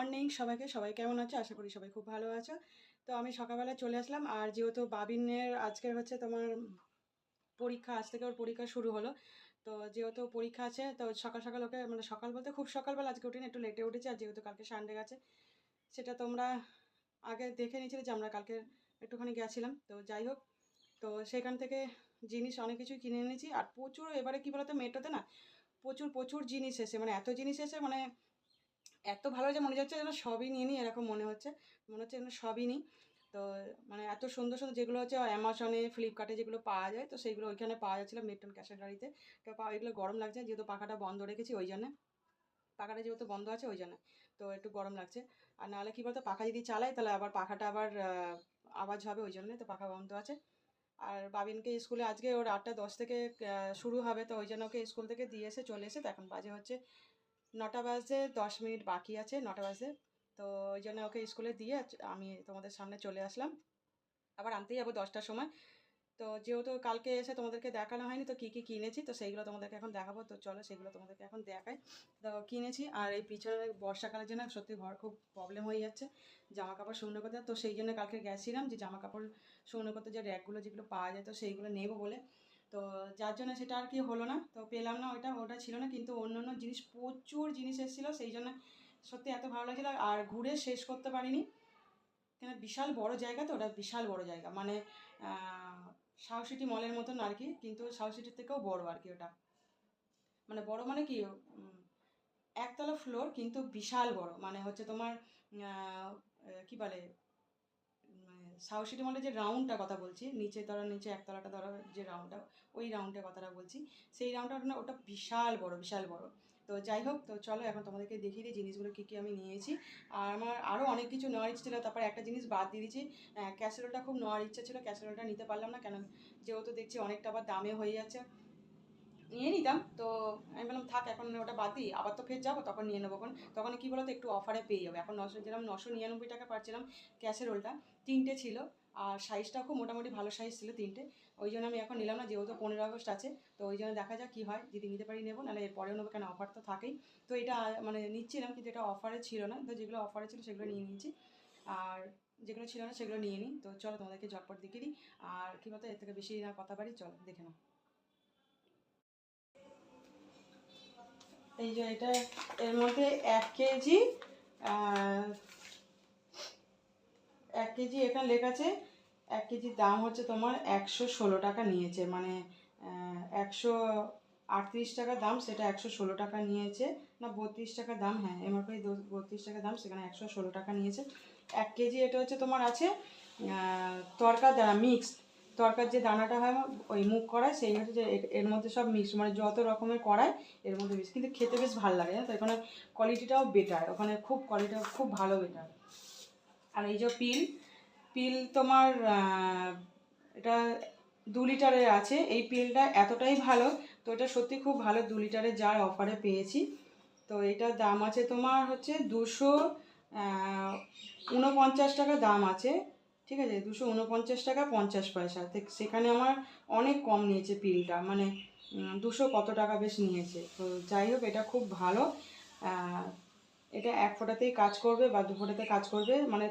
Morning সবাইকে। সবাই কেমন আছো? আশা করি সবাই খুব ভালো আছো। তো আমি সকালবেলা চলে আসলাম। আর যেহেতু বাবিনের আজকের হচ্ছে তোমার পরীক্ষা, আজ থেকে ওর পরীক্ষা শুরু হলো। তো যেহেতু পরীক্ষা আছে তো সকাল সকাল ওকে, মানে সকাল বলতে খুব সকালবেলা আজকে উঠিনি, একটু লেটে উঠেছি। আর যেহেতু কালকে সানডে গেছে, সেটা তোমরা আগে দেখে নিয়েছিলে যে আমরা কালকে একটুখানি গেছিলাম। তো যাই হোক, তো সেখান থেকে জিনিস অনেক কিছুই কিনে এনেছি। আর প্রচুর, এবারে কী বলতো, মেট্রোতে না প্রচুর প্রচুর জিনিস এসে, মানে এত জিনিস এসে, মানে এত ভালো যে মনে যাচ্ছে যেন সবই নিয়ে নিই, এরকম মনে হচ্ছে যেন সবই নিই। তো মানে এত সুন্দর সুন্দর যেগুলো হচ্ছে অ্যামাজনে, ফ্লিপকার্টে যেগুলো পাওয়া যায়, তো সেইগুলো ওইখানে পাওয়া যাচ্ছিলো মেট্রন ক্যাশের গাড়িতে। তো এগুলো গরম লাগছে যেহেতু পাখাটা বন্ধ রেখেছি, ওই জন্য পাখাটা যেহেতু বন্ধ আছে ওই জন্য তো একটু গরম লাগছে। আর নাহলে কী বলতো, পাখা যদি চালাই তাহলে আবার পাখাটা আবার আওয়াজ হবে, ওই জন্যে তো পাখা বন্ধ আছে। আর বাবিনকে স্কুলে আজকে ওর 8টা 10 থেকে শুরু হবে, তো ওই জন্য ওকে স্কুল থেকে দিয়ে এসে চলে এসে, তো এখন বাজে হচ্ছে 9টা বাজে 10 মিনিট বাকি আছে 9টা বাজে। তো ওই জন্য ওকে স্কুলে দিয়ে আমি তোমাদের সামনে চলে আসলাম। আবার আনতেই যাবো 10টার সময়। তো যেহেতু কালকে এসে তোমাদেরকে দেখানো হয়নি, তো কী কী কিনেছি তো সেইগুলো তোমাদেরকে এখন দেখাবো। তো চলো সেগুলো তোমাদেরকে এখন দেখাই। তো কিনেছি, আর এই পিছনে বর্ষাকালের জন্য সত্যি ঘর খুব প্রবলেম হয়ে যাচ্ছে জামা কাপড় শুকনো করতে। তো সেই জন্য কালকে গেছিলাম যে জামা কাপড় শুকনো করতে, যে র্যাকগুলো যেগুলো পাওয়া যায় তো সেইগুলো নেবো বলে। তো যার জন্য সেটা আর কি হলো না, তো পেলাম না, ওটা ছিল না। কিন্তু অন্য অন্য জিনিস, প্রচুর জিনিস এসেছিলো, সেই জন্য সত্যি এত ভালো লাগছিলো। আর ঘুরে শেষ করতে পারিনি, কেন বিশাল বড় জায়গা, তো ওটা বিশাল বড় জায়গা, মানে সাউ সিটি মলের মতন আর কি, কিন্তু সাউ সিটির থেকেও বড় আর কি ওটা। মানে বড় মানে কি, একতলা ফ্লোর কিন্তু বিশাল বড়, মানে হচ্ছে তোমার কি বলে, মানে সাউ সিটি মলের যে রাউন্ডটা কথা বলছি, নিচে ধরো, নিচে একতলাটা ধরো যে রাউন্ডটা, ওই রাউন্ডের কথাটা বলছি, সেই রাউন্ডটা না, ওটা বিশাল বড়, বিশাল বড়। তো যাই হোক, তো চলো এখন তোমাদেরকে দেখিয়ে দিই জিনিসগুলো কী কী আমি নিয়েছি। আর আমার আরও অনেক কিছু নেওয়ার ইচ্ছে ছিল, তারপর একটা জিনিস বাদ দিয়ে দিয়েছি। ক্যাসেরোলটা খুব নেওয়ার ইচ্ছা ছিল, ক্যাসেরোলটা নিতে পারলাম না, কেন যেহেতু দেখছি অনেকটা আবার দামে হয়ে যাচ্ছে। নিয়ে নিতাম, তো আমি বললাম থাক, এখন ওটা বাদ দিই, আবার তো ফের যাবো, তখন নিয়ে নেবো। তখন কী বলো তো, একটু অফারে পেয়ে যাবে। এখন 999 টাকা পাচ্ছিলাম ক্যাসেরোলটা, 3টে ছিল। আর সাইজটাও খুব মোটামুটি ভালো সাইজ ছিল 3টে। ওই জন্য আমি এখন নিলাম না, যেহেতু 15 আগস্ট আছে। তো ওই জন্য দেখা যাক কী হয়, যদি নিতে পারি নেবো, নাহলে এরপরেও নেবো, কেন অফার তো থাকেই। তো এটা মানে নিচ্ছিলাম, কিন্তু এটা অফারে ছিল না, তো যেগুলো অফারে ছিল সেগুলো নিয়ে নিয়েছি। আর যেগুলো ছিল না সেগুলো নিয়ে নিই। তো চলো তোমাদেরকে ঝটপট দেখিয়ে দিই। আর কী বলতো, এর থেকে বেশি না কথা বাড়ি, চলো দেখে নাও। এই যে এটা, এর মধ্যে 1 কেজি, 1 কেজি এখানে লেখা আছে। 1 কেজির দাম হচ্ছে তোমার 116 টাকা নিয়েছে, মানে 138 টাকা দাম, সেটা 116 টাকা নিয়েছে। না, 32 টাকা দাম, হ্যাঁ এমআরপি 32 টাকা দাম, সেখানে 116 টাকা নিয়েছে। 1 কেজি এটা হচ্ছে তোমার আছে তরকা দানা মিক্সড, তরকার যে দানাটা হয় ওই মুখ কড়াই, সেই হচ্ছে যে এর মধ্যে সব মিক্স, মানে যত রকমের কড়াই এর মধ্যে মিক্স, কিন্তু খেতে বেশ ভালো লাগে, তো এখানে কোয়ালিটিটাও বেটার, ওখানে খুব কোয়ালিটিটা খুব ভালো, বেটার। আর এই যে পিল, পিল তোমার এটা 2 লিটারের আছে। এই পিলটা এতটাই ভালো, তো এটা সত্যি খুব ভালো, 2 লিটারের যার অফারে পেয়েছি। তো এটার দাম আছে তোমার হচ্ছে 249 টাকা দাম আছে, ঠিক আছে, 249 টাকা 50 পয়সা। সেখানে আমার অনেক কম নিয়েছে পিলটা, মানে 200 কত টাকা বেশ নিয়েছে। তো যাই হোক, এটা খুব ভালো। এটা 1 ফোঁটাতেই কাজ করবে বা 2 ফোঁটাতে কাজ করবে, মানে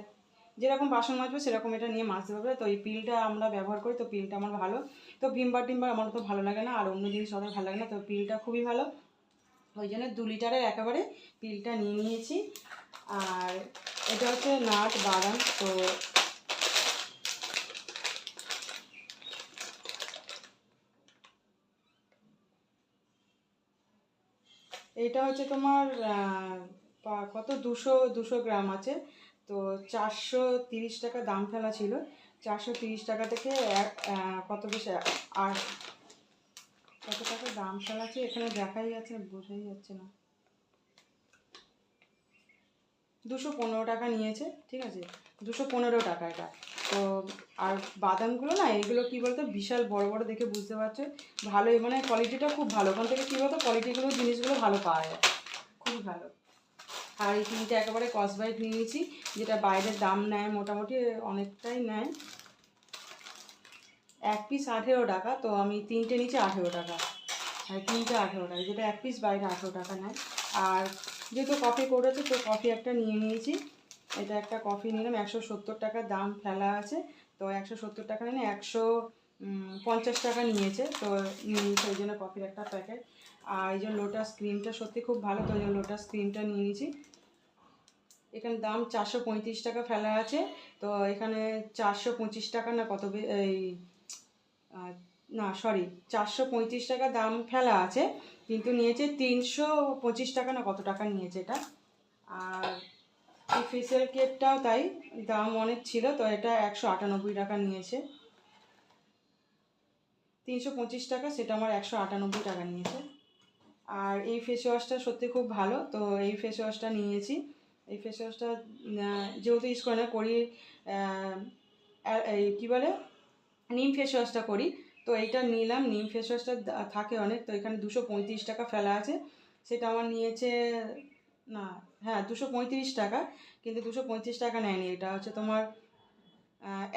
যেরকম বাসন মাজবে সেরকম এটা নিয়ে মাজতে পারবে। তো এই পিলটা আমরা ব্যবহার করি, তো পিলটা আমার ভালো। তো ভিমবার টিমবার আমার তো ভালো লাগে না, আর অন্য জিনিস অত ভালো লাগে না, তো পিলটা খুবই ভালো। ওই জন্য 2 লিটারের একেবারে পিলটা নিয়ে নিয়েছি। আর এটা হচ্ছে নাট বাদাম, তো এইটা হচ্ছে তোমার কত 200 গ্রাম আছে। তো 430 টাকা দাম ফেলা ছিল, 430 টাকা থেকে কত বেশি, আর কত টাকা দাম ফেলা আছে এখানে দেখাই যাচ্ছে, বোঝাই যাচ্ছে না, 215 টাকা নিয়েছে, ঠিক আছে, 215 টাকা এটা। তো আর বাদামগুলো না, এগুলো কী বলতো, বিশাল বড় বড় দেখে বুঝতে পারছো, ভালোই, মানে কোয়ালিটিটা খুব ভালো, ওখান থেকে কী বলতো কোয়ালিটিগুলো জিনিসগুলো ভালো পাওয়া যায়, খুবই ভালো। আর এই 3টে একেবারে কসবাইট নিয়ে নিয়েছি, যেটা বাইরের দাম নেয় মোটামুটি অনেকটাই নেয়, 1 পিস 18 টাকা, তো আমি 3টে নিচে 18 টাকা, আর 3টে 18 টাকা, যেটা 1 পিস বাইরে 18 টাকা নেয়। আর যেহেতু কফি করেছে তো কফি একটা নিয়ে নিয়েছি। এটা একটা কফি নিলাম, 170 টাকা দাম ফেলা আছে। তো 170 টাকা নিয়ে 150 টাকা নিয়েছে। তো নিয়েছে ওই জন্য কফির একটা প্যাকেট। আর এই যে লোটাস ক্রিমটা সত্যি খুব ভালো, তো ওই জন্য লোটাস ক্রিমটা নিয়ে নিয়েছি। এখানে দাম 435 টাকা ফেলা আছে। তো এখানে 425 টাকা না কত এই না সরি 435 টাকা দাম ফেলা আছে, কিন্তু নিয়েছে 325 টাকা না কত টাকা নিয়েছে এটা। আর এই ফেসিয়াল কিটটাও তাই, দাম অনেক ছিল, তো এটা 198 টাকা নিয়েছে। 325 টাকা, সেটা আমার 198 টাকা নিয়েছে। আর এই ফেস ওয়াশটা সত্যি খুব ভালো, তো এই ফেস ওয়াশটা নিয়েছি। এই ফেস ওয়াশটা যেহেতু ইউজ করে না করি, এই কী বলে নিম ফেস ওয়াশটা করি, তো এইটা নিলাম। নিম ফেস ওয়াশটা থাকে অনেক, তো এখানে 235 টাকা ফেলা আছে। সেটা আমার নিয়েছে না, হ্যাঁ 235 টাকা, কিন্তু 235 টাকা নেয়নি। এটা হচ্ছে তোমার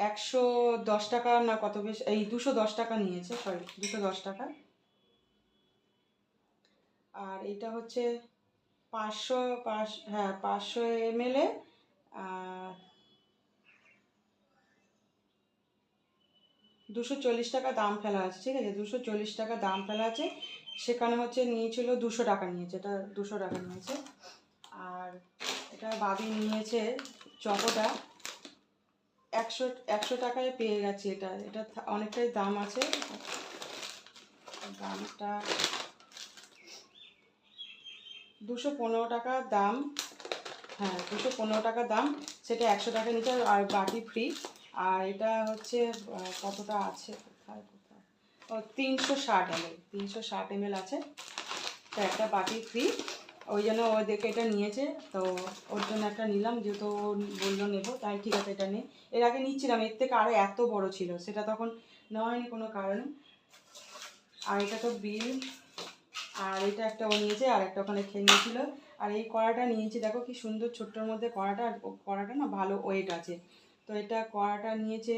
110 টাকা না কত বেশ, এই 210 টাকা নিয়েছে, সরি 210 টাকা। আর এটা হচ্ছে 500 ml 240 টাকা দাম ফেলা আছে, ঠিক আছে 240 টাকা দাম ফেলা আছে। সেখানে হচ্ছে নিয়েছিল 200 টাকা নিয়েছে, এটা 200 টাকা নিয়েছে। আর এটা বাবি নিয়েছে চকোটা, 100 টাকায় পেয়ে গেছি। এটা এটা অনেকটাই দাম আছে, দামটা 215 টাকা দাম, হ্যাঁ 215 টাকা দাম। সেটা 100 টাকা নিচে আর বাটি ফ্রি। আর এটা হচ্ছে কতটা আছে, কোথায় কোথায়, ও 360 ml আছে, তো একটা বাটি ফ্রি। ওই জন্য ও দেখে এটা নিয়েছে, তো ওর জন্য একটা নিলাম, যেহেতু ও বললো নেবো, তাই ঠিক আছে এটা নিয়ে। এর আগে নিচ্ছিলাম, এর থেকে আরও এত বড় ছিল, সেটা তখন নেওয়া হয়নি কোনো কারণে। আর এটা তো বিল। আর এটা একটা ও নিয়েছে, আর একটা ওখানে খেয়ে নিয়েছিল। আর এই কড়াটা নিয়েছি, দেখো কি সুন্দর ছোট্টোর মধ্যে কড়াটা, আর কড়াটা না ভালো ওয়েট আছে। তো এটা কড়াটা নিয়েছে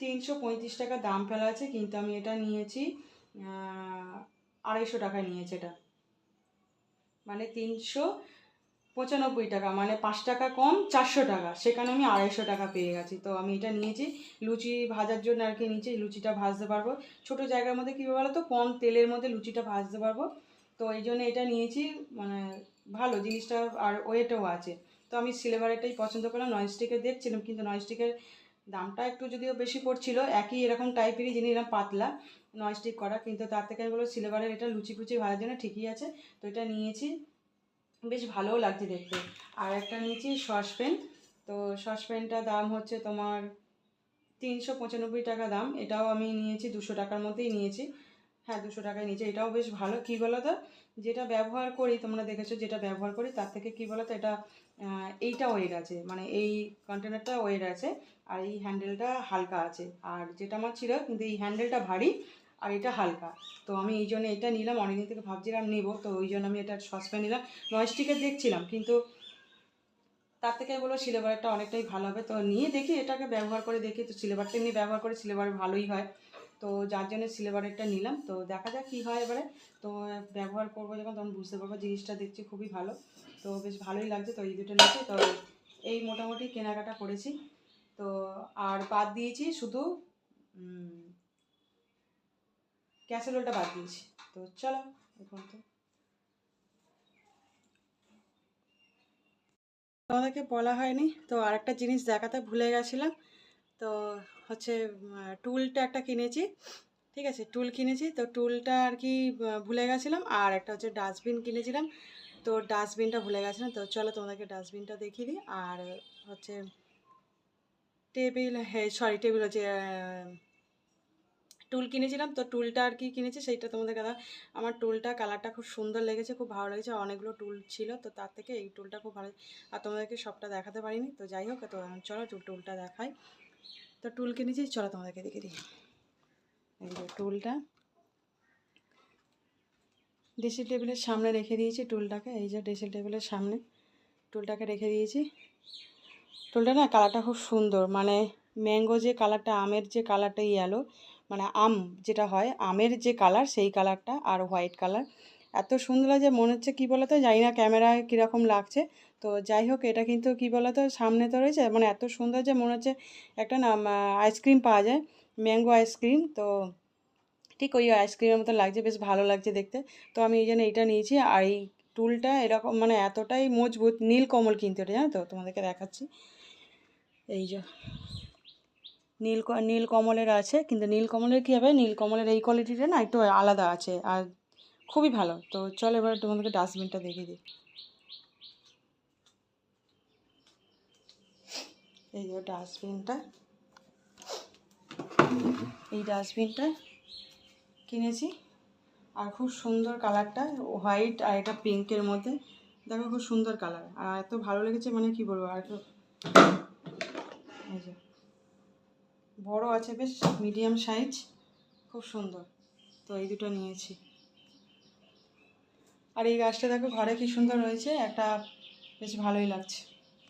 335 টাকা দাম ফেলা আছে, কিন্তু আমি এটা নিয়েছি 250 টাকা নিয়েছে এটা, মানে 395 টাকা, মানে 5 টাকা কম 400 টাকা, সেখানে আমি 250 টাকা পেয়ে গেছি। তো আমি এটা নিয়েছি লুচি ভাজার জন্য আর কি নিয়েছি, লুচিটা ভাজতে পারবো ছোটো জায়গার মধ্যে, কী বলো তো কম তেলের মধ্যে লুচিটা ভাজতে পারবো। তো এই জন্য এটা নিয়েছি, মানে ভালো জিনিসটা, আর ওয়েটও আছে। তো আমি সিলভারেরটাই পছন্দ করলাম, ননস্টিকের দেখছিলাম, কিন্তু ননস্টিকের দামটা একটু যদিও বেশি পড়ছিল, একই এরকম টাইপেরই জিনিস, এরকম পাতলা ননস্টিক করা, কিন্তু তার থেকে আমি বলবো সিলভারের এটা লুচি ফুচি ভাজার জন্য ঠিকই আছে। তো এটা নিয়েছি, বেশ ভালোও লাগছে দেখতে। আর একটা নিয়েছি সসপ্যান, তো সসপ্যানটা দাম হচ্ছে তোমার 395 টাকা দাম। এটাও আমি নিয়েছি 200 টাকার মধ্যেই নিয়েছি, হ্যাঁ 200 টাকায় নিয়েছি। এটাও বেশ ভালো, কী বলো তো যেটা ব্যবহার করি, তোমরা দেখেছো যেটা ব্যবহার করি, তার থেকে কী বলো তো এটা এইটা ওয়েট আছে, মানে এই কন্টেনারটা ওয়েট আছে, আর এই হ্যান্ডেলটা হালকা আছে। আর যেটা আমার ছিল, কিন্তু এই হ্যান্ডেলটা ভারী আর এটা হালকা। তো আমি এই জন্য এটা নিলাম, অনেকদিন থেকে ভাবছিলাম নেব, তো ওই জন্য আমি এটা সসপ্যান নিলাম। ননস্টিকের দেখছিলাম, কিন্তু তার থেকে বলবো সিলভারটা অনেকটাই ভালো হবে। তো নিয়ে দেখি, এটাকে ব্যবহার করে দেখি, তো সিলভারটা এমনি ব্যবহার করে সিলভার ভালোই হয়, তো যার জন্য সিলভারেরটা নিলাম। তো দেখা যাক কী হয় এবারে, তো ব্যবহার করবো যখন তখন বুঝতে পারবো। জিনিসটা দেখছি খুবই ভালো, তো বেশ ভালোই লাগছে। তো এই দুটো নিয়েছি, তো এই মোটামুটি কেনাকাটা করেছি। তো আর বাদ দিয়েছি শুধু ক্যাসেরোলটা বাদ দিয়েছি। তো চলো এখন তো তোমাদেরকে বলা হয়নি, তো আরেকটা জিনিস দেখাতে ভুলে গেছিলাম। তো হচ্ছে টুলটা একটা কিনেছি, ঠিক আছে টুল কিনেছি, তো টুলটা আর কি ভুলে গেছিলাম। আর একটা হচ্ছে ডাস্টবিন কিনেছিলাম, তো ডাস্টবিনটা ভুলে গেছিলাম। তো চলো তোমাদেরকে ডাস্টবিনটা দেখিয়ে দিই। আর হচ্ছে টেবিল, হ্যাঁ সরি টেবিল হচ্ছে টুল কিনেছিলাম, তো টুলটা আর কি কিনেছি সেইটা তোমাদেরকে আমার টুলটা কালারটা খুব সুন্দর লেগেছে, খুব ভালো লেগেছে। অনেকগুলো টুল ছিল, তো তার থেকে এই টুলটা খুব ভালো, আর তোমাদেরকে সবটা দেখাতে পারিনি। তো যাই হোক, তো চলো টুলটা দেখাই। তো টুল কিনেছি, চলো তোমাদেরকে দেখে দিই। এই যে টুলটা ড্রেসিং টেবিলের সামনে রেখে দিয়েছি টুলটাকে, এই যে ড্রেসিং টেবিলের সামনে টুলটাকে রেখে দিয়েছি। টুলটা না কালারটা খুব সুন্দর, মানে ম্যাঙ্গো যে কালারটা, আমের যে কালারটা ইয়েলো, মানে আম যেটা হয় আমের যে কালার সেই কালারটা, আর হোয়াইট কালার। এত সুন্দর লাগছে, মনে হচ্ছে কী বলো তো, জানি না ক্যামেরায় কীরকম লাগছে। তো যাই হোক, এটা কিন্তু কী বলো তো, সামনে তো রয়েছে, মানে এত সুন্দর যে মনে হচ্ছে একটা না আইসক্রিম পাওয়া যায়, ম্যাঙ্গো আইসক্রিম। তো ঠিক ওই আইসক্রিমের মতো লাগছে, বেশ ভালো লাগছে দেখতে। তো আমি এই জন্য এইটা নিয়েছি। আর এই টুলটা এরকম মানে এতটাই মজবুত, নীলকমল কিন্তু এটা, জানো তো, তোমাদেরকে দেখাচ্ছি। এই যে নীলকমলের আছে, কিন্তু নীলকমলের কী হবে, নীলকমলের এই কোয়ালিটিটা না একটু আলাদা আছে, আর খুবই ভালো। তো চলো এবার তোমাদেরকে ডাস্টবিনটা দেখিয়ে দিই। এই যে ডাস্টবিনটা, এই ডাস্টবিনটা কিনেছি। আর খুব সুন্দর কালারটা, হোয়াইট আর এটা পিঙ্কের মধ্যে, দেখো খুব সুন্দর কালার, আর এত ভালো লেগেছে মানে কি বলবো। আর একটু এই যে বড় আছে, বেশ মিডিয়াম সাইজ, খুব সুন্দর। তো এই দুটো নিয়েছি। আর এই গাছটা দেখো ঘরে কি সুন্দর রয়েছে একটা, বেশ ভালোই লাগছে।